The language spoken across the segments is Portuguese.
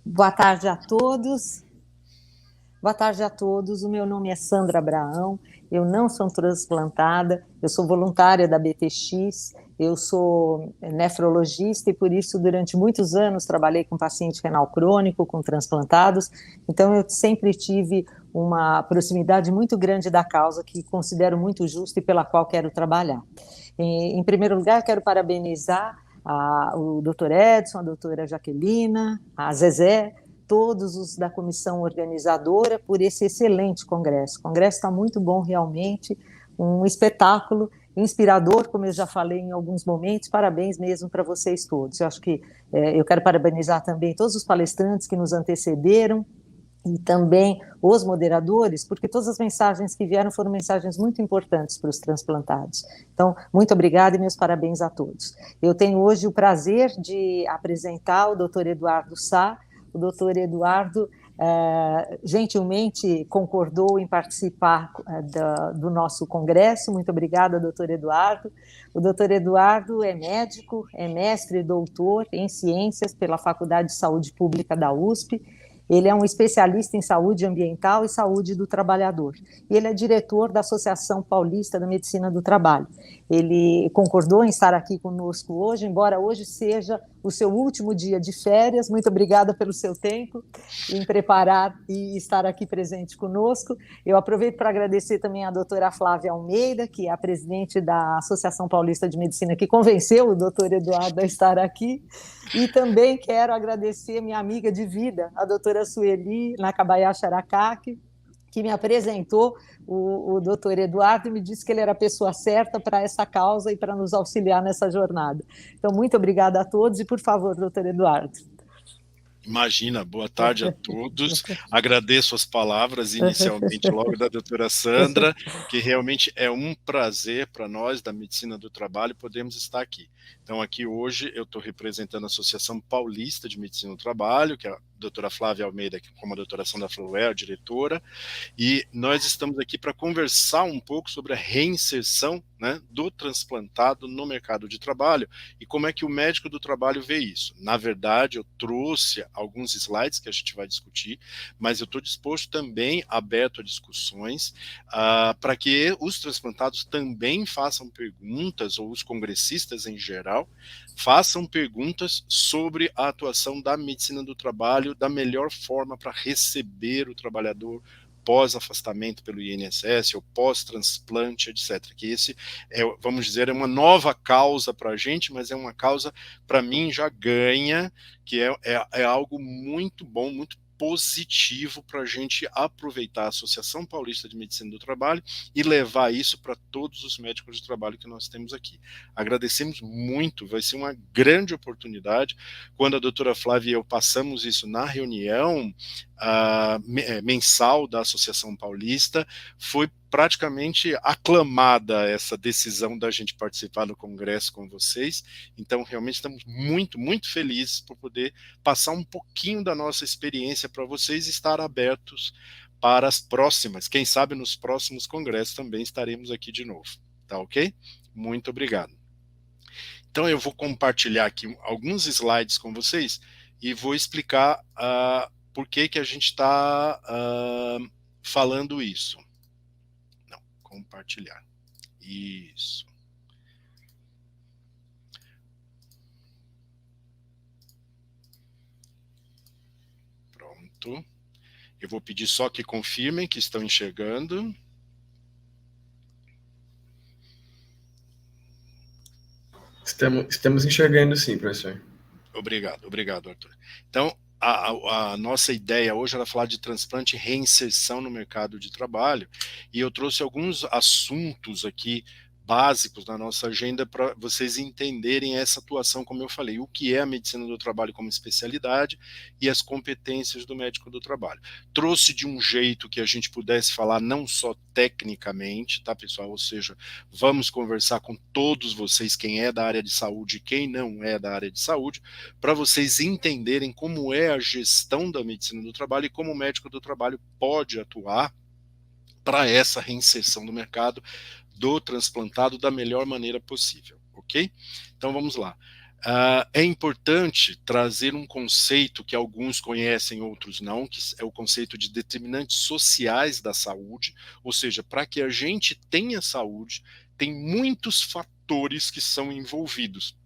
Boa tarde a todos. Boa tarde a todos. O meu nome é Sandra Abraão. Eu não sou transplantada, eu sou voluntária da BTX, eu sou nefrologista e por isso durante muitos anos trabalhei com paciente renal crônico, com transplantados. Então eu sempre tive uma proximidade muito grande da causa que considero muito justa e pela qual quero trabalhar. Em primeiro lugar, quero parabenizar o Dr. Edson, a doutora Jaquelina, a Zezé, todos os da comissão organizadora por esse excelente congresso. O congresso está muito bom realmente, um espetáculo inspirador, como eu já falei em alguns momentos. Parabéns mesmo para vocês todos. Eu acho que eu quero parabenizar também todos os palestrantes que nos antecederam e também os moderadores, porque todas as mensagens que vieram foram mensagens muito importantes para os transplantados. Então, muito obrigada e meus parabéns a todos. Eu tenho hoje o prazer de apresentar o Dr. Eduardo Sá. O Dr. Eduardo gentilmente concordou em participar do nosso congresso. Muito obrigada, doutor Eduardo. O doutor Eduardo é médico, é mestre e doutor em ciências pela Faculdade de Saúde Pública da USP. Ele é um especialista em saúde ambiental e saúde do trabalhador. E ele é diretor da Associação Paulista da Medicina do Trabalho. Ele concordou em estar aqui conosco hoje, embora hoje seja o seu último dia de férias. Muito obrigada pelo seu tempo em preparar e estar aqui presente conosco. Eu aproveito para agradecer também à doutora Flávia Almeida, que é a presidente da Associação Paulista de Medicina, que convenceu o doutor Eduardo a estar aqui. E também quero agradecer minha amiga de vida, a doutora Sueli Nakabayashi Arakaki, que me apresentou o doutor Eduardo e me disse que ele era a pessoa certa para essa causa e para nos auxiliar nessa jornada. Então, muito obrigada a todos e, por favor, doutor Eduardo. Imagina, boa tarde a todos. Agradeço as palavras inicialmente logo da doutora Sandra, que realmente é um prazer para nós da Medicina do Trabalho podermos estar aqui. Então aqui hoje eu estou representando a Associação Paulista de Medicina do Trabalho, que é a doutora Flávia Almeida, como a doutora Sandra falou, é a diretora, e nós estamos aqui para conversar um pouco sobre a reinserção, né, do transplantado no mercado de trabalho e como é que o médico do trabalho vê isso. Na verdade, eu trouxe alguns slides que a gente vai discutir, mas eu estou disposto também, aberto a discussões, para que os transplantados também façam perguntas, ou os congressistas em geral, façam perguntas sobre a atuação da medicina do trabalho, da melhor forma para receber o trabalhador pós-afastamento pelo INSS ou pós-transplante, etc. Que esse, vamos dizer, é uma nova causa para a gente, mas é uma causa, para mim, já ganha, que é algo muito bom, muito positivo para a gente aproveitar a Associação Paulista de Medicina do Trabalho e levar isso para todos os médicos de trabalho que nós temos aqui. Agradecemos muito, vai ser uma grande oportunidade. Quando a doutora Flávia e eu passamos isso na reunião mensal da Associação Paulista, foi praticamente aclamada essa decisão da gente participar do congresso com vocês. Então realmente estamos muito, muito felizes por poder passar um pouquinho da nossa experiência para vocês e estar abertos para as próximas. Quem sabe nos próximos congressos também estaremos aqui de novo. Tá ok? Muito obrigado. Então eu vou compartilhar aqui alguns slides com vocês e vou explicar por que a gente está falando isso. Não, compartilhar. Isso. Pronto. Eu vou pedir só que confirmem que estão enxergando. Estamos enxergando sim, professor. Obrigado, Arthur. Então, a nossa ideia hoje era falar de transplante e reinserção no mercado de trabalho, e eu trouxe alguns assuntos aqui básicos na nossa agenda para vocês entenderem essa atuação, como eu falei, o que é a medicina do trabalho como especialidade e as competências do médico do trabalho. Trouxe de um jeito que a gente pudesse falar não só tecnicamente, tá, pessoal? Ou seja, vamos conversar com todos vocês, quem é da área de saúde e quem não é da área de saúde, para vocês entenderem como é a gestão da medicina do trabalho e como o médico do trabalho pode atuar para essa reinserção do mercado do transplantado da melhor maneira possível, ok? Então vamos lá. É importante trazer um conceito que alguns conhecem, outros não, que é o conceito de determinantes sociais da saúde, ou seja, para que a gente tenha saúde, tem muitos fatores que são envolvidos,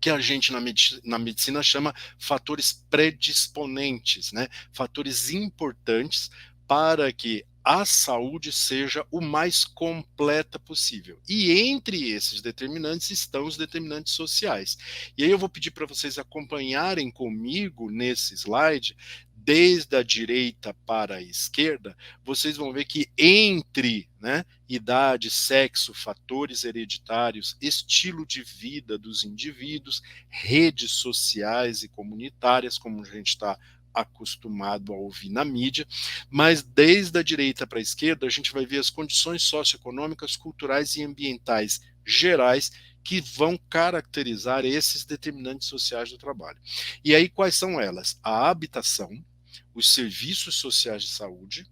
que a gente na medicina chama fatores predisponentes, né? Fatores importantes para que a saúde seja o mais completa possível. E entre esses determinantes estão os determinantes sociais. E aí eu vou pedir para vocês acompanharem comigo nesse slide, desde a direita para a esquerda, vocês vão ver que entre, né, idade, sexo, fatores hereditários, estilo de vida dos indivíduos, redes sociais e comunitárias, como a gente está acostumado a ouvir na mídia, mas desde a direita para a esquerda a gente vai ver as condições socioeconômicas, culturais e ambientais gerais que vão caracterizar esses determinantes sociais do trabalho. E aí quais são elas? A habitação, os serviços sociais de saúde,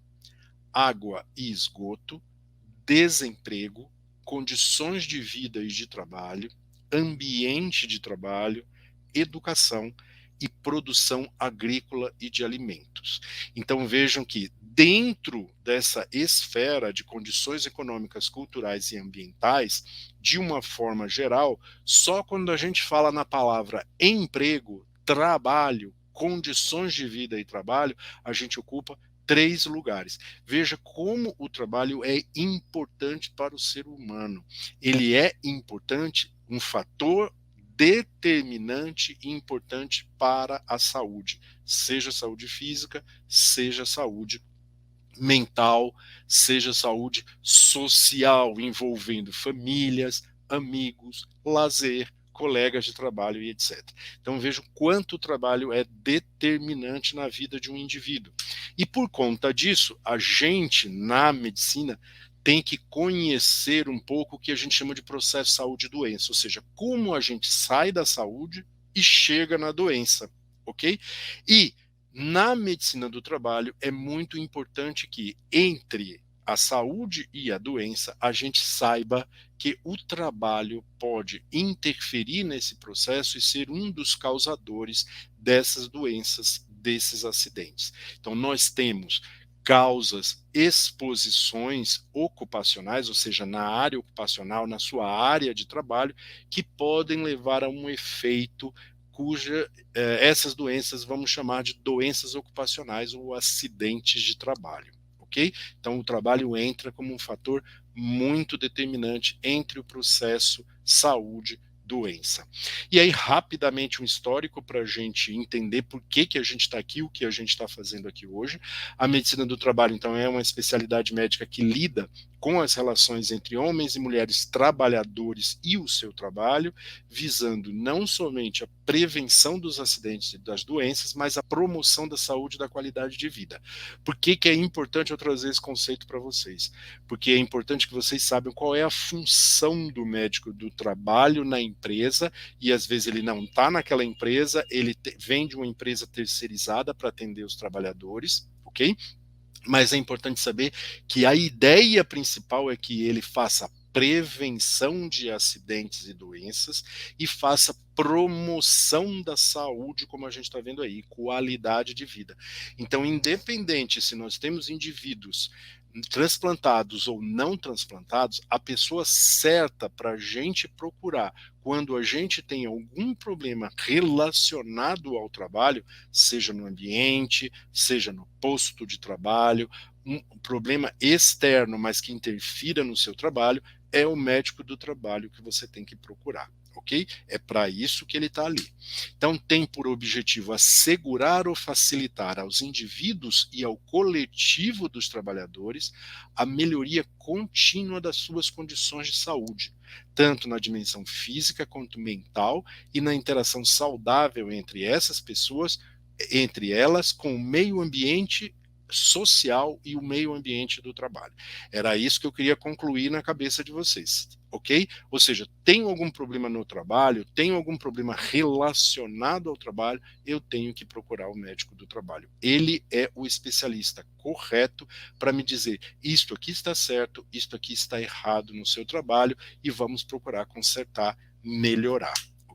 água e esgoto, desemprego, condições de vida e de trabalho, ambiente de trabalho, educação e produção agrícola e de alimentos. Então vejam que dentro dessa esfera de condições econômicas, culturais e ambientais, de uma forma geral, só quando a gente fala na palavra emprego, trabalho, condições de vida e trabalho, a gente ocupa 3 lugares. Veja como o trabalho é importante para o ser humano. Ele é importante, um fator determinante e importante para a saúde, seja saúde física, seja saúde mental, seja saúde social, envolvendo famílias, amigos, lazer, colegas de trabalho e etc. Então vejo quanto o trabalho é determinante na vida de um indivíduo. E por conta disso, a gente na medicina tem que conhecer um pouco o que a gente chama de processo saúde e doença, ou seja, como a gente sai da saúde e chega na doença, ok? E na medicina do trabalho é muito importante que entre a saúde e a doença a gente saiba que o trabalho pode interferir nesse processo e ser um dos causadores dessas doenças, desses acidentes. Então nós temos causas, exposições ocupacionais, ou seja, na área ocupacional, na sua área de trabalho, que podem levar a um efeito cuja essas doenças vamos chamar de doenças ocupacionais ou acidentes de trabalho, ok? Então o trabalho entra como um fator muito determinante entre o processo saúde doença. E aí, rapidamente, um histórico para a gente entender por que a gente está aqui, o que a gente está fazendo aqui hoje. A medicina do trabalho, então, é uma especialidade médica que lida com as relações entre homens e mulheres trabalhadores e o seu trabalho, visando não somente a prevenção dos acidentes e das doenças, mas a promoção da saúde e da qualidade de vida. Por que é importante eu trazer esse conceito para vocês? Porque é importante que vocês saibam qual é a função do médico do trabalho na empresa, e às vezes ele não está naquela empresa, ele vem de uma empresa terceirizada para atender os trabalhadores, ok? Mas é importante saber que a ideia principal é que ele faça prevenção de acidentes e doenças e faça promoção da saúde, como a gente está vendo aí, qualidade de vida. Então, independente se nós temos indivíduos transplantados ou não transplantados, a pessoa certa para a gente procurar quando a gente tem algum problema relacionado ao trabalho, seja no ambiente, seja no posto de trabalho, um problema externo, mas que interfira no seu trabalho, é o médico do trabalho que você tem que procurar, ok? É para isso que ele está ali. Então, tem por objetivo assegurar ou facilitar aos indivíduos e ao coletivo dos trabalhadores a melhoria contínua das suas condições de saúde, tanto na dimensão física quanto mental e na interação saudável entre essas pessoas, entre elas, com o meio ambiente social e o meio ambiente do trabalho. Era isso que eu queria concluir na cabeça de vocês, ok? Ou seja, tenho algum problema no trabalho, tenho algum problema relacionado ao trabalho, eu tenho que procurar o médico do trabalho. Ele é o especialista correto para me dizer isto aqui está certo, isto aqui está errado no seu trabalho e vamos procurar consertar, melhorar.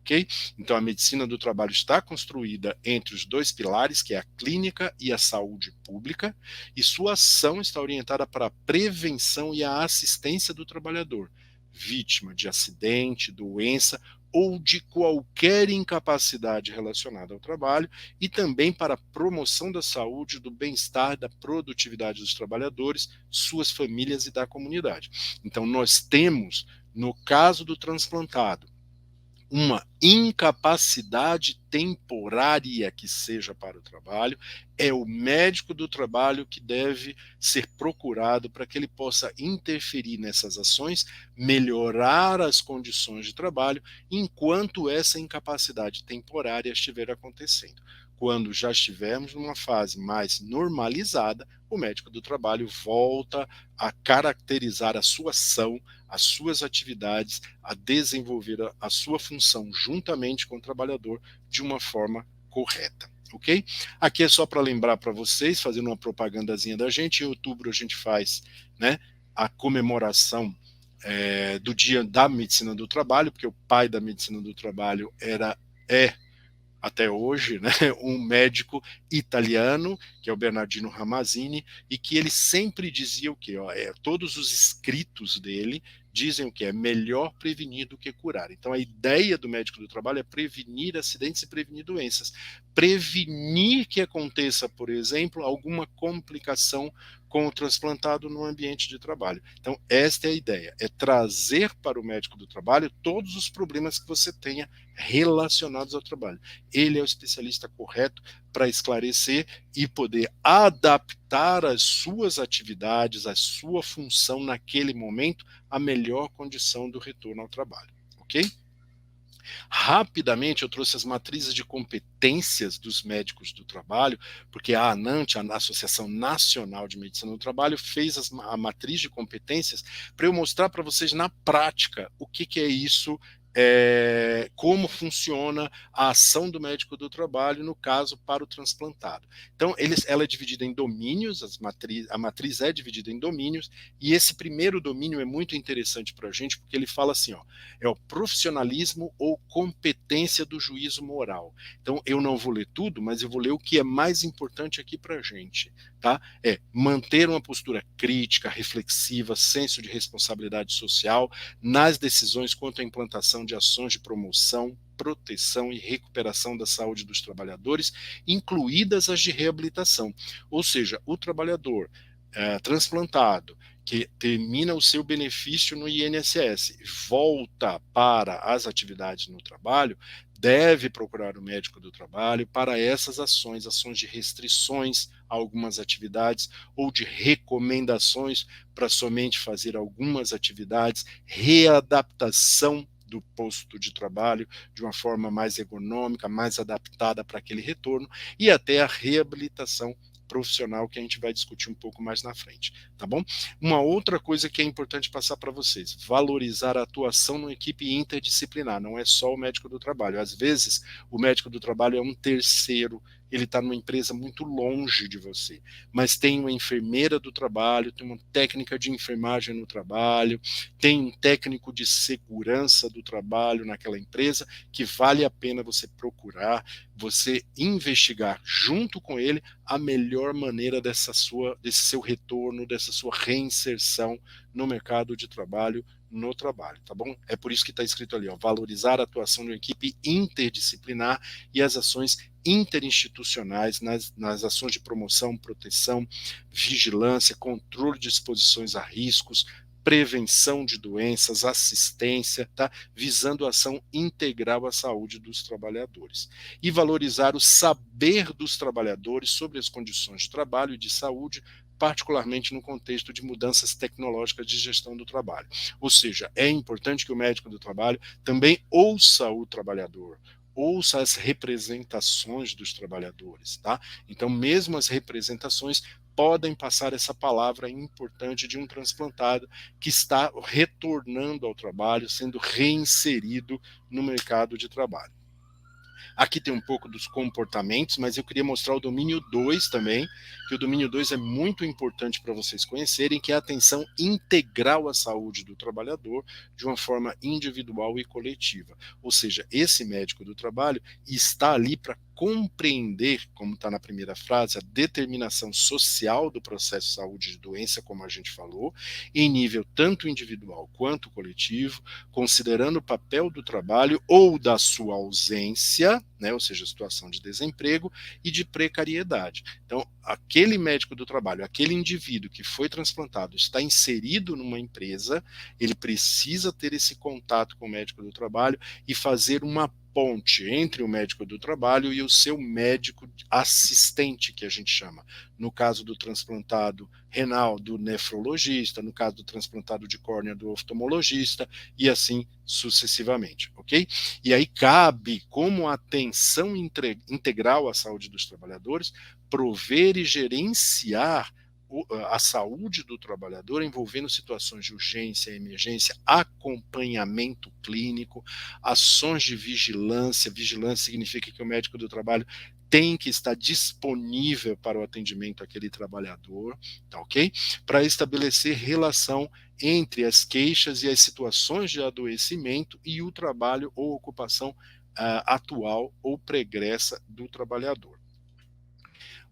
ok? Então, a medicina do trabalho está construída entre os dois pilares, que é a clínica e a saúde pública, e sua ação está orientada para a prevenção e a assistência do trabalhador, vítima de acidente, doença ou de qualquer incapacidade relacionada ao trabalho, e também para a promoção da saúde, do bem-estar, da produtividade dos trabalhadores, suas famílias e da comunidade. Então, nós temos, no caso do transplantado, uma incapacidade temporária que seja para o trabalho, é o médico do trabalho que deve ser procurado para que ele possa interferir nessas ações, melhorar as condições de trabalho, enquanto essa incapacidade temporária estiver acontecendo. Quando já estivermos numa fase mais normalizada, o médico do trabalho volta a caracterizar a sua ação, as suas atividades, a desenvolver a sua função juntamente com o trabalhador de uma forma correta, ok? Aqui é só para lembrar para vocês, fazendo uma propagandazinha da gente, em outubro a gente faz, né, a comemoração do Dia da Medicina do Trabalho, porque o pai da medicina do trabalho é até hoje, né, um médico italiano, que é o Bernardino Ramazzini, e que ele sempre dizia o quê? Todos os escritos dele dizem o que? É melhor prevenir do que curar. Então a ideia do médico do trabalho é prevenir acidentes e prevenir doenças. Prevenir que aconteça, por exemplo, alguma complicação com o transplantado no ambiente de trabalho. Então esta é a ideia, é trazer para o médico do trabalho todos os problemas que você tenha relacionados ao trabalho. Ele é o especialista correto para esclarecer e poder adaptar as suas atividades, a sua função naquele momento, à melhor condição do retorno ao trabalho, ok? Rapidamente eu trouxe as matrizes de competências dos médicos do trabalho, porque a ANANT, a Associação Nacional de Medicina do Trabalho, fez a matriz de competências para eu mostrar para vocês na prática o que é isso, como funciona a ação do médico do trabalho, no caso, para o transplantado. Então, ela é dividida em domínios, a matriz é dividida em domínios, e esse primeiro domínio é muito interessante para a gente, porque ele fala assim, ó, é o profissionalismo ou competência do juízo moral. Então, eu não vou ler tudo, mas eu vou ler o que é mais importante aqui para a gente. Tá? É manter uma postura crítica, reflexiva, senso de responsabilidade social nas decisões quanto à implantação de ações de promoção, proteção e recuperação da saúde dos trabalhadores, incluídas as de reabilitação. Ou seja, o trabalhador transplantado que termina o seu benefício no INSS, volta para as atividades no trabalho, deve procurar o médico do trabalho para essas ações de restrições a algumas atividades ou de recomendações para somente fazer algumas atividades, readaptação do posto de trabalho de uma forma mais ergonômica, mais adaptada para aquele retorno, e até a reabilitação profissional, que a gente vai discutir um pouco mais na frente, tá bom? Uma outra coisa que é importante passar para vocês, valorizar a atuação numa equipe interdisciplinar, não é só o médico do trabalho, às vezes o médico do trabalho é um terceiro, ele está numa empresa muito longe de você, mas tem uma enfermeira do trabalho, tem uma técnica de enfermagem no trabalho, tem um técnico de segurança do trabalho naquela empresa, que vale a pena você procurar, você investigar junto com ele a melhor maneira desse seu retorno, dessa sua reinserção no mercado de trabalho, no trabalho, tá bom? É por isso que está escrito ali, ó, valorizar a atuação de uma equipe interdisciplinar e as ações interinstitucionais nas ações de promoção, proteção, vigilância, controle de exposições a riscos, prevenção de doenças, assistência, tá? Visando a ação integral à saúde dos trabalhadores. E valorizar o saber dos trabalhadores sobre as condições de trabalho e de saúde, particularmente no contexto de mudanças tecnológicas de gestão do trabalho. Ou seja, é importante que o médico do trabalho também ouça o trabalhador, ouça as representações dos trabalhadores, tá? Então, mesmo as representações podem passar essa palavra importante de um transplantado que está retornando ao trabalho, sendo reinserido no mercado de trabalho. Aqui tem um pouco dos comportamentos, mas eu queria mostrar o domínio 2 também, que o domínio 2 é muito importante para vocês conhecerem, que é a atenção integral à saúde do trabalhador, de uma forma individual e coletiva. Ou seja, esse médico do trabalho está ali para compreender, como está na primeira frase, a determinação social do processo de saúde de doença, como a gente falou, em nível tanto individual quanto coletivo, considerando o papel do trabalho ou da sua ausência, né, ou seja, situação de desemprego e de precariedade. Então, aquele médico do trabalho, aquele indivíduo que foi transplantado, está inserido numa empresa, ele precisa ter esse contato com o médico do trabalho e fazer uma ponte entre o médico do trabalho e o seu médico assistente, que a gente chama. No caso do transplantado renal, do nefrologista, no caso do transplantado de córnea, do oftalmologista, e assim sucessivamente, ok? E aí cabe, como atenção integral à saúde dos trabalhadores, prover e gerenciar a saúde do trabalhador, envolvendo situações de urgência, emergência, acompanhamento clínico, ações de vigilância. Vigilância significa que o médico do trabalho tem que estar disponível para o atendimento àquele trabalhador, tá ok? Para estabelecer relação entre as queixas e as situações de adoecimento e o trabalho ou ocupação atual ou pregressa do trabalhador.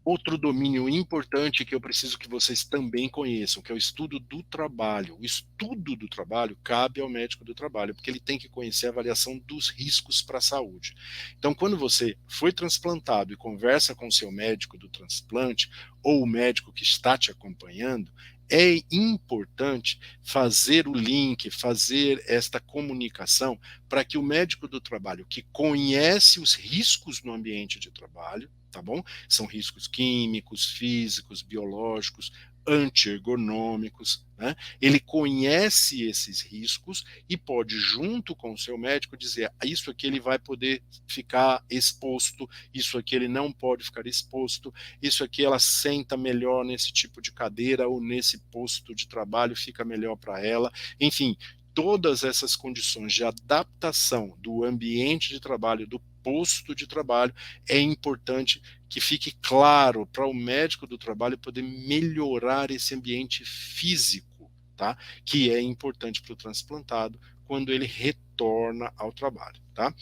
Outro domínio importante que eu preciso que vocês também conheçam, que é o estudo do trabalho. O estudo do trabalho cabe ao médico do trabalho, porque ele tem que conhecer a avaliação dos riscos para a saúde. Então, quando você foi transplantado e conversa com o seu médico do transplante, ou o médico que está te acompanhando, é importante fazer o link, fazer esta comunicação para que o médico do trabalho, que conhece os riscos no ambiente de trabalho, tá bom? São riscos químicos, físicos, biológicos, antiergonômicos, né? Ele conhece esses riscos e pode, junto com o seu médico, dizer isso aqui ele vai poder ficar exposto, isso aqui ele não pode ficar exposto, isso aqui ela senta melhor nesse tipo de cadeira ou nesse posto de trabalho, fica melhor para ela, enfim, todas essas condições de adaptação do ambiente de trabalho, do posto de trabalho, é importante que fique claro para o médico do trabalho poder melhorar esse ambiente físico, tá? Que é importante para o transplantado quando ele retorna ao trabalho, tá?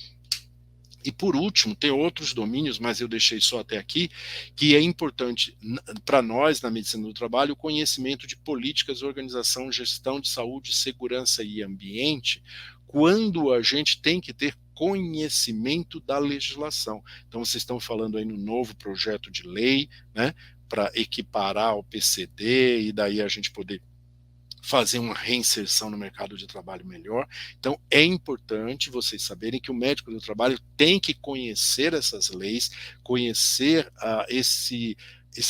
E por último, tem outros domínios, mas eu deixei só até aqui, que é importante para nós na medicina do trabalho o conhecimento de políticas, organização, gestão de saúde, segurança e ambiente, quando a gente tem que ter conhecimento da legislação. Então vocês estão falando aí no novo projeto de lei, né, para equiparar o PCD e daí a gente poder fazer uma reinserção no mercado de trabalho melhor. Então, é importante vocês saberem que o médico do trabalho tem que conhecer essas leis, conhecer esse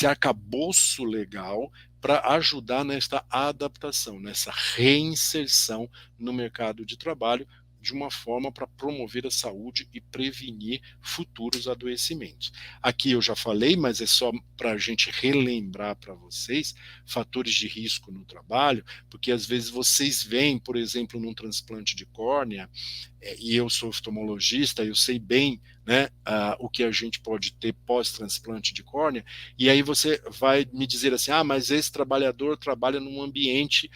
arcabouço legal para ajudar nesta adaptação, nessa reinserção no mercado de trabalho, de uma forma para promover a saúde e prevenir futuros adoecimentos. Aqui eu já falei, mas é só para a gente relembrar para vocês, fatores de risco no trabalho, porque às vezes vocês veem, por exemplo, num transplante de córnea, e eu sou oftalmologista, eu sei bem, né, o que a gente pode ter pós-transplante de córnea, e aí você vai me dizer assim, mas esse trabalhador trabalha num ambiente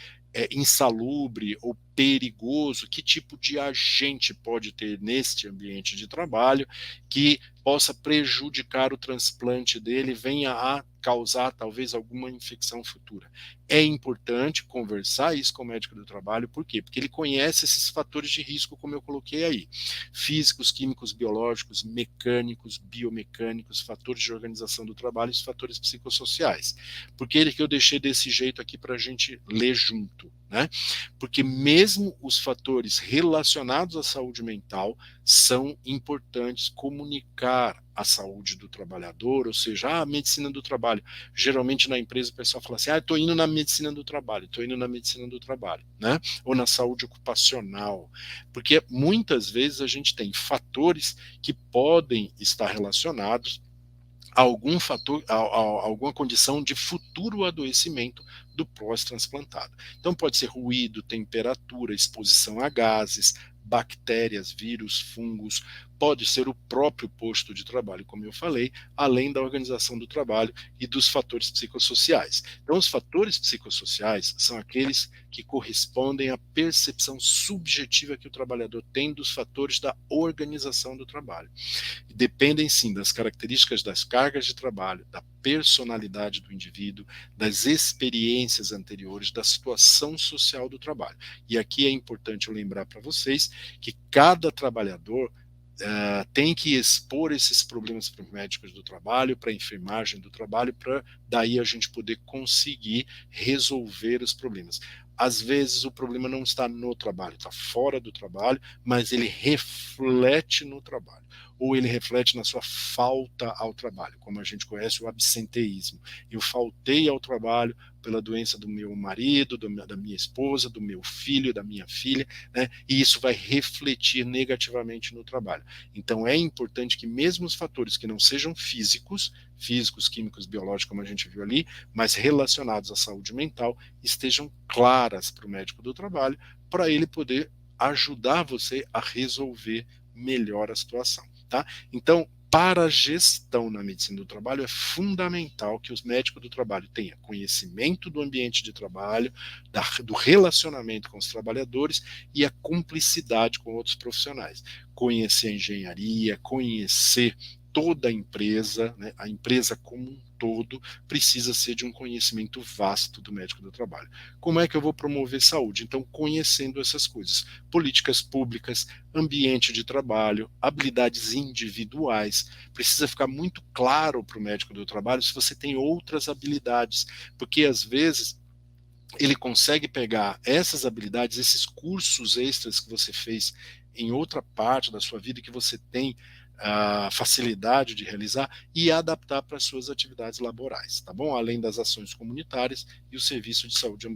insalubre ou perigoso, que tipo de agente pode ter neste ambiente de trabalho que possa prejudicar o transplante dele, venha a causar talvez alguma infecção futura. É importante conversar isso com o médico do trabalho, por quê? Porque ele conhece esses fatores de risco, como eu coloquei aí, físicos, químicos, biológicos, mecânicos, biomecânicos, fatores de organização do trabalho e os fatores psicossociais. Por que eu deixei desse jeito aqui para a gente ler junto, né? Porque mesmo os fatores relacionados à saúde mental são importantes comunicar a saúde do trabalhador, ou seja, a medicina do trabalho. Geralmente na empresa o pessoal fala assim, estou indo na medicina do trabalho, estou indo na medicina do trabalho, né? Ou na saúde ocupacional, porque muitas vezes a gente tem fatores que podem estar relacionados a algum fator, a alguma condição de futuro adoecimento do pós-transplantado. Então pode ser ruído, temperatura, exposição a gases, bactérias, vírus, fungos, pode ser o próprio posto de trabalho, como eu falei, além da organização do trabalho e dos fatores psicossociais. Então, os fatores psicossociais são aqueles que correspondem à percepção subjetiva que o trabalhador tem dos fatores da organização do trabalho. Dependem, sim, das características das cargas de trabalho, da personalidade do indivíduo, das experiências anteriores, da situação social do trabalho. E aqui é importante eu lembrar para vocês que cada trabalhador tem que expor esses problemas para os médicos do trabalho, para a enfermagem do trabalho, para daí a gente poder conseguir resolver os problemas. Às vezes o problema não está no trabalho, está fora do trabalho, mas ele reflete no trabalho, ou ele reflete na sua falta ao trabalho, como a gente conhece o absenteísmo. Eu faltei ao trabalho pela doença do meu marido, da minha esposa, do meu filho, da minha filha, né? E isso vai refletir negativamente no trabalho. Então é importante que mesmo os fatores que não sejam físicos, químicos, biológicos, como a gente viu ali, mas relacionados à saúde mental, estejam claras para o médico do trabalho, para ele poder ajudar você a resolver melhor a situação, tá? Então, para a gestão na medicina do trabalho, é fundamental que os médicos do trabalho tenham conhecimento do ambiente de trabalho, do relacionamento com os trabalhadores e a cumplicidade com outros profissionais. Conhecer a engenharia, conhecer toda a empresa, né, a empresa como um todo, precisa ser de um conhecimento vasto do médico do trabalho. Como é que eu vou promover saúde? Então, conhecendo essas coisas. Políticas públicas, ambiente de trabalho, habilidades individuais. Precisa ficar muito claro para o médico do trabalho se você tem outras habilidades, porque às vezes ele consegue pegar essas habilidades, esses cursos extras que você fez em outra parte da sua vida que você tem a facilidade de realizar e adaptar para as suas atividades laborais, tá bom? Além das ações comunitárias e o serviço de saúde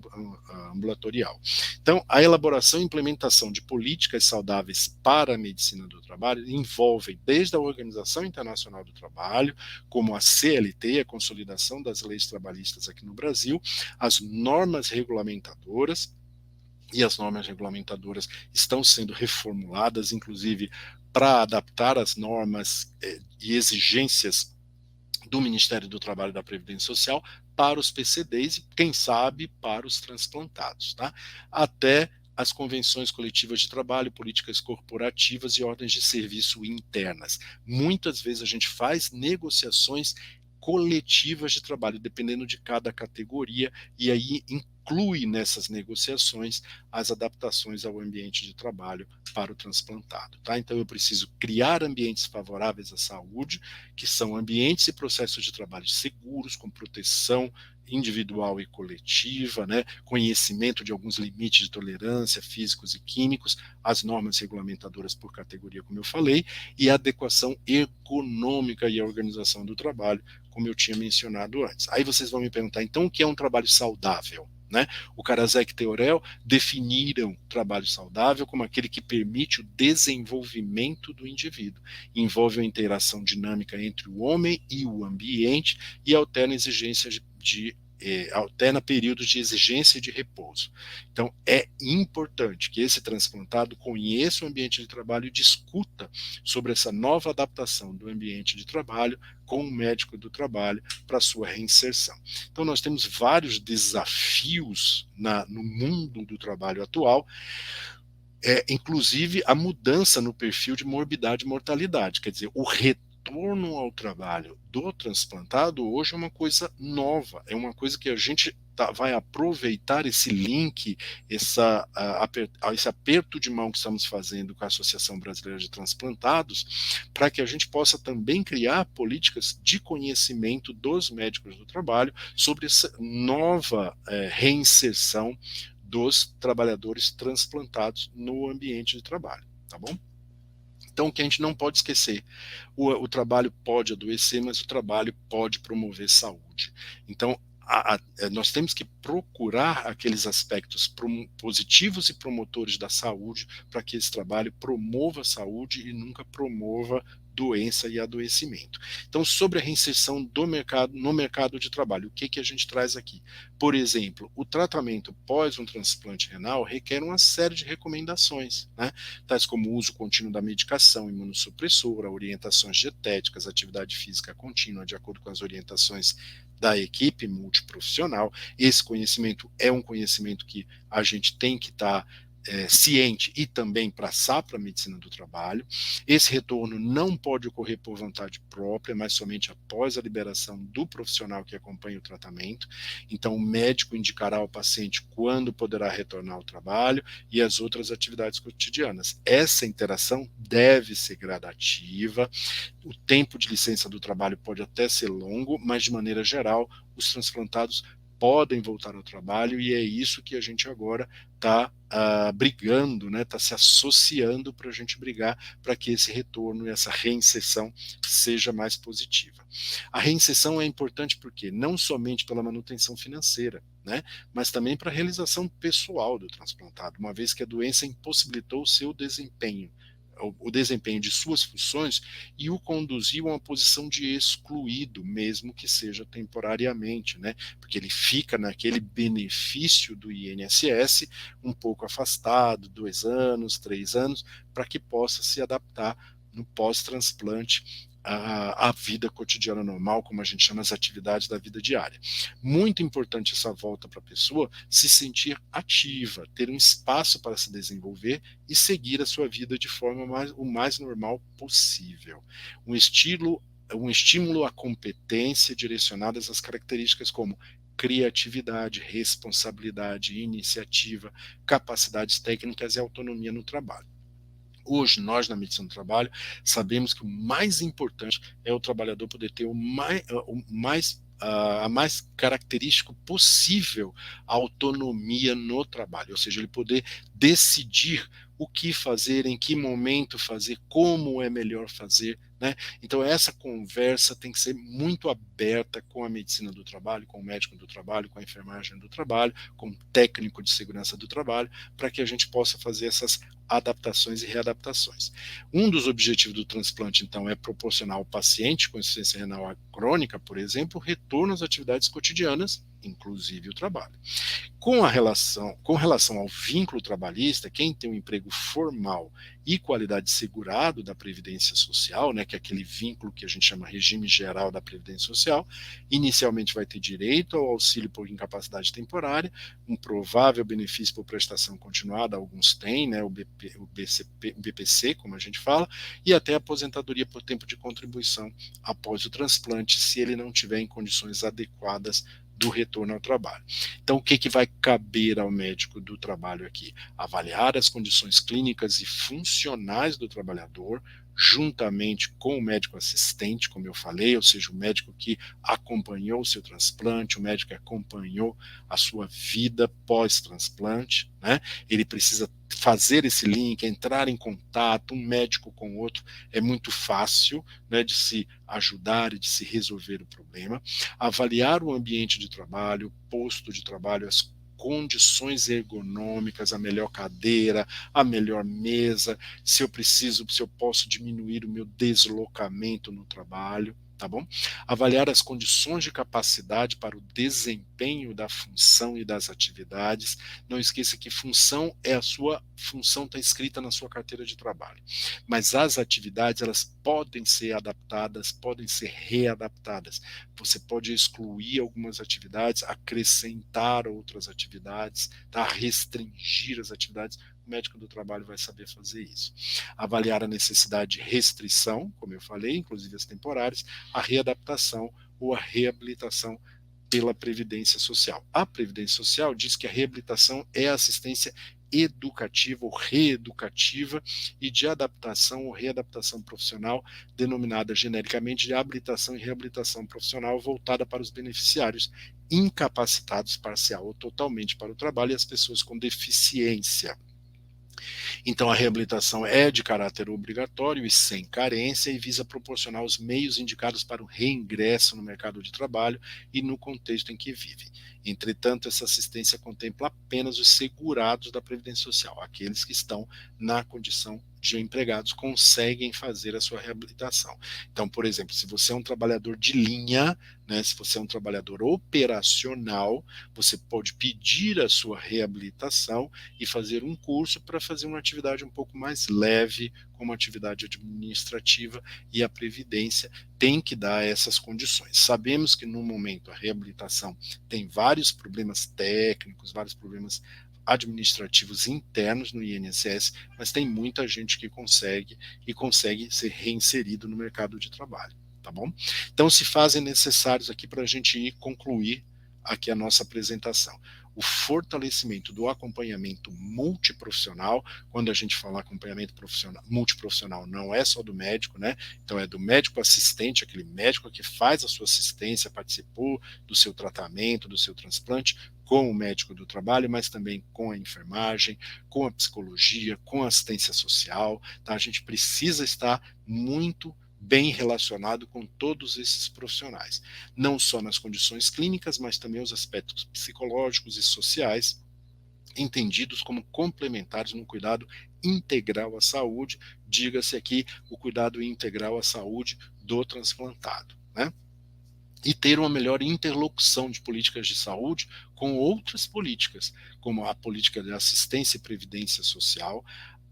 ambulatorial. Então, a elaboração e implementação de políticas saudáveis para a medicina do trabalho envolvem desde a Organização Internacional do Trabalho, como a CLT, a Consolidação das Leis Trabalhistas aqui no Brasil, as normas regulamentadoras, e as normas regulamentadoras estão sendo reformuladas, inclusive para adaptar as normas e exigências do Ministério do Trabalho e da Previdência Social para os PCDs e, quem sabe, para os transplantados, tá? Até as convenções coletivas de trabalho, políticas corporativas e ordens de serviço internas. Muitas vezes a gente faz negociações coletivas de trabalho, dependendo de cada categoria, e aí inclui nessas negociações as adaptações ao ambiente de trabalho para o transplantado. Tá? Então eu preciso criar ambientes favoráveis à saúde, que são ambientes e processos de trabalho seguros, com proteção individual e coletiva, né, conhecimento de alguns limites de tolerância físicos e químicos, as normas regulamentadoras por categoria, como eu falei, e a adequação ergonômica e a organização do trabalho, como eu tinha mencionado antes. Aí vocês vão me perguntar, então o que é um trabalho saudável? Né? O Karasek e Teorel definiram trabalho saudável como aquele que permite o desenvolvimento do indivíduo, envolve a interação dinâmica entre o homem e o ambiente e alterna exigências alterna períodos de exigência e de repouso. Então, é importante que esse transplantado conheça o ambiente de trabalho e discuta sobre essa nova adaptação do ambiente de trabalho com o médico do trabalho para sua reinserção. Então, nós temos vários desafios no mundo do trabalho atual, inclusive a mudança no perfil de morbidade e mortalidade, quer dizer, o retorno ao trabalho do transplantado hoje é uma coisa nova, é uma coisa que a gente vai aproveitar esse link, esse aperto de mão que estamos fazendo com a Associação Brasileira de Transplantados, para que a gente possa também criar políticas de conhecimento dos médicos do trabalho sobre essa nova reinserção dos trabalhadores transplantados no ambiente de trabalho, tá bom? Então, o que a gente não pode esquecer, o trabalho pode adoecer, mas o trabalho pode promover saúde. Então, nós temos que procurar aqueles aspectos positivos e promotores da saúde para que esse trabalho promova a saúde e nunca promova doença e adoecimento. Então, sobre a reinserção no mercado de trabalho, o que a gente traz aqui? Por exemplo, o tratamento pós um transplante renal requer uma série de recomendações, né? Tais como o uso contínuo da medicação imunossupressora, orientações dietéticas, atividade física contínua, de acordo com as orientações da equipe multiprofissional. Esse conhecimento é um conhecimento que a gente tem que estar ciente e também passar para a medicina do trabalho. Esse retorno não pode ocorrer por vontade própria, mas somente após a liberação do profissional que acompanha o tratamento. Então, o médico indicará ao paciente quando poderá retornar ao trabalho e às outras atividades cotidianas. Essa interação deve ser gradativa. O tempo de licença do trabalho pode até ser longo, mas de maneira geral, os transplantados podem voltar ao trabalho, e é isso que a gente agora está brigando, né, está se associando para a gente brigar para que esse retorno e essa reinserção seja mais positiva. A reinserção é importante porque não somente pela manutenção financeira, né, mas também para a realização pessoal do transplantado, uma vez que a doença impossibilitou o seu desempenho, o desempenho de suas funções e o conduziu a uma posição de excluído, mesmo que seja temporariamente, né? Porque ele fica naquele benefício do INSS um pouco afastado, 2 anos, 3 anos, para que possa se adaptar no pós-transplante a vida cotidiana normal, como a gente chama as atividades da vida diária. Muito importante essa volta para a pessoa se sentir ativa, ter um espaço para se desenvolver e seguir a sua vida de forma o mais normal possível. Um estímulo à competência direcionadas às características como criatividade, responsabilidade, iniciativa, capacidades técnicas e autonomia no trabalho. Hoje, nós na medicina do trabalho sabemos que o mais importante é o trabalhador poder ter a mais característico possível a autonomia no trabalho, ou seja, ele poder decidir o que fazer, em que momento fazer, como é melhor fazer, né? Então essa conversa tem que ser muito aberta com a medicina do trabalho, com o médico do trabalho, com a enfermagem do trabalho, com o técnico de segurança do trabalho, para que a gente possa fazer essas adaptações e readaptações. Um dos objetivos do transplante, então, é proporcionar ao paciente com insuficiência renal crônica, por exemplo, retorno às atividades cotidianas, inclusive o trabalho. Com relação ao vínculo trabalhista, quem tem um emprego formal e qualidade segurado da Previdência Social, né, que é aquele vínculo que a gente chama regime geral da Previdência Social, inicialmente vai ter direito ao auxílio por incapacidade temporária, um provável benefício por prestação continuada, alguns têm, né, o BPC, como a gente fala, e até aposentadoria por tempo de contribuição após o transplante, se ele não tiver em condições adequadas do retorno ao trabalho. Então, o que vai caber ao médico do trabalho aqui? Avaliar as condições clínicas e funcionais do trabalhador, juntamente com o médico assistente, como eu falei, ou seja, o médico que acompanhou o seu transplante, o médico que acompanhou a sua vida pós-transplante, né? Ele precisa fazer esse link, entrar em contato, um médico com o outro, é muito fácil, né, de se ajudar e de se resolver o problema. Avaliar o ambiente de trabalho, o posto de trabalho, as condições ergonômicas, a melhor cadeira, a melhor mesa, se eu posso diminuir o meu deslocamento no trabalho, tá bom? Avaliar as condições de capacidade para o desempenho da função e das atividades. Não esqueça que função é a sua função, está escrita na sua carteira de trabalho. Mas as atividades, elas podem ser adaptadas, podem ser readaptadas. Você pode excluir algumas atividades, acrescentar outras atividades, tá? Restringir as atividades. O médico do trabalho vai saber fazer isso. Avaliar a necessidade de restrição, como eu falei, inclusive as temporárias, a readaptação ou a reabilitação pela Previdência Social. A Previdência Social diz que a reabilitação é a assistência educativa ou reeducativa e de adaptação ou readaptação profissional, denominada genericamente de habilitação e reabilitação profissional, voltada para os beneficiários incapacitados parcial ou totalmente para o trabalho e as pessoas com deficiência. Então, a reabilitação é de caráter obrigatório e sem carência e visa proporcionar os meios indicados para o reingresso no mercado de trabalho e no contexto em que vive. Entretanto, essa assistência contempla apenas os segurados da Previdência Social. Aqueles que estão na condição de empregados conseguem fazer a sua reabilitação. Então, por exemplo, se você é um trabalhador de linha, né, se você é um trabalhador operacional, você pode pedir a sua reabilitação e fazer um curso para fazer uma atividade um pouco mais leve, como uma atividade administrativa, e a Previdência tem que dar essas condições. Sabemos que no momento a reabilitação tem vários problemas técnicos, vários problemas administrativos internos no INSS, mas tem muita gente que consegue ser reinserido no mercado de trabalho, tá bom? Então se fazem necessários aqui para a gente concluir aqui a nossa apresentação. O fortalecimento do acompanhamento multiprofissional. Quando a gente fala acompanhamento multiprofissional, não é só do médico, né? Então é do médico assistente, aquele médico que faz a sua assistência, participou do seu tratamento, do seu transplante, com o médico do trabalho, mas também com a enfermagem, com a psicologia, com a assistência social, tá? A gente precisa estar muito bem relacionado com todos esses profissionais, não só nas condições clínicas, mas também os aspectos psicológicos e sociais, entendidos como complementares no cuidado integral à saúde, diga-se aqui o cuidado integral à saúde do transplantado, né? E ter uma melhor interlocução de políticas de saúde com outras políticas, como a política de assistência e previdência social,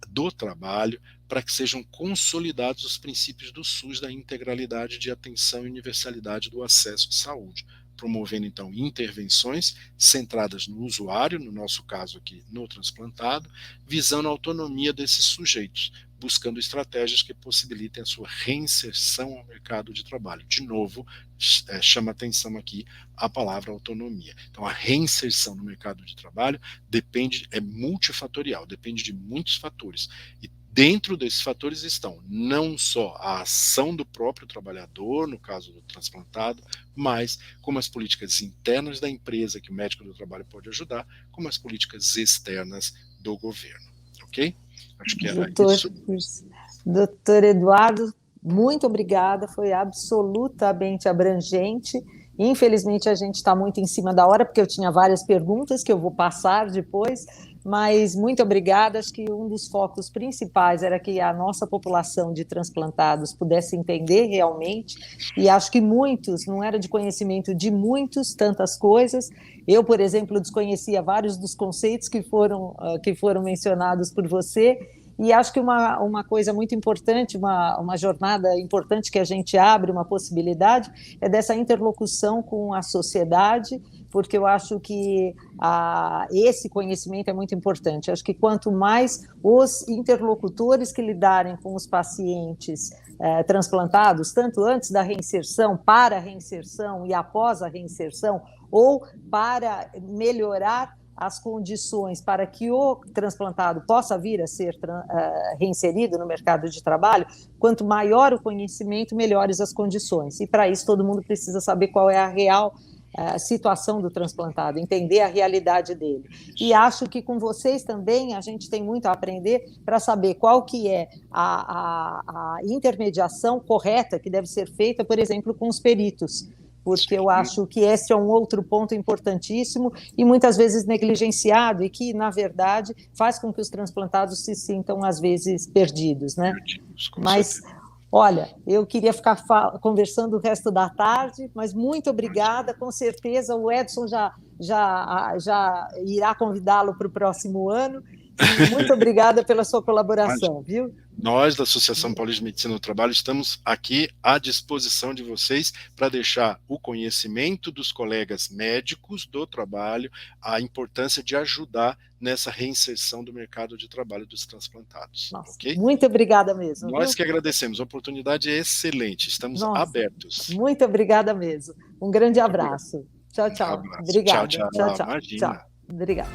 do trabalho, para que sejam consolidados os princípios do SUS da integralidade de atenção e universalidade do acesso à saúde, promovendo então intervenções centradas no usuário, no nosso caso aqui no transplantado, visando a autonomia desses sujeitos, buscando estratégias que possibilitem a sua reinserção ao mercado de trabalho. De novo, chama atenção aqui a palavra autonomia. Então, a reinserção no mercado de trabalho é multifatorial, depende de muitos fatores. E dentro desses fatores estão não só a ação do próprio trabalhador, no caso do transplantado, mas como as políticas internas da empresa que o médico do trabalho pode ajudar, como as políticas externas do governo. Ok? Acho que era isso. Doutor Eduardo, muito obrigada, foi absolutamente abrangente. Infelizmente, a gente está muito em cima da hora, porque eu tinha várias perguntas que eu vou passar depois, mas muito obrigada. Acho que um dos focos principais era que a nossa população de transplantados pudesse entender realmente, e acho que muitos, não era de conhecimento de muitos, tantas coisas. Eu, por exemplo, desconhecia vários dos conceitos que foram mencionados por você, e acho que uma coisa muito importante, uma jornada importante que a gente abre, uma possibilidade, é dessa interlocução com a sociedade, porque eu acho que esse conhecimento é muito importante. Acho que quanto mais os interlocutores que lidarem com os pacientes transplantados, tanto antes da reinserção, para a reinserção e após a reinserção, ou para melhorar as condições para que o transplantado possa vir a ser reinserido no mercado de trabalho, quanto maior o conhecimento, melhores as condições. E para isso todo mundo precisa saber qual é a real situação do transplantado, entender a realidade dele. E acho que com vocês também a gente tem muito a aprender para saber qual que é a intermediação correta que deve ser feita, por exemplo, com os peritos, porque eu acho que esse é um outro ponto importantíssimo e muitas vezes negligenciado e que, na verdade, faz com que os transplantados se sintam, às vezes, perdidos, né? Mas, olha, eu queria ficar conversando o resto da tarde, mas muito obrigada, com certeza o Edson já irá convidá-lo para o próximo ano. E muito obrigada pela sua colaboração, viu? Nós, da Associação Paulista de Medicina do Trabalho, estamos aqui à disposição de vocês para deixar o conhecimento dos colegas médicos do trabalho, a importância de ajudar nessa reinserção do mercado de trabalho dos transplantados. Nossa, okay? Muito obrigada mesmo. Nós que agradecemos, a oportunidade é excelente, estamos abertos. Muito obrigada mesmo. Um grande abraço. Tchau, tchau. Um abraço. Obrigada. Tchau. Imagina. Tchau. Obrigada.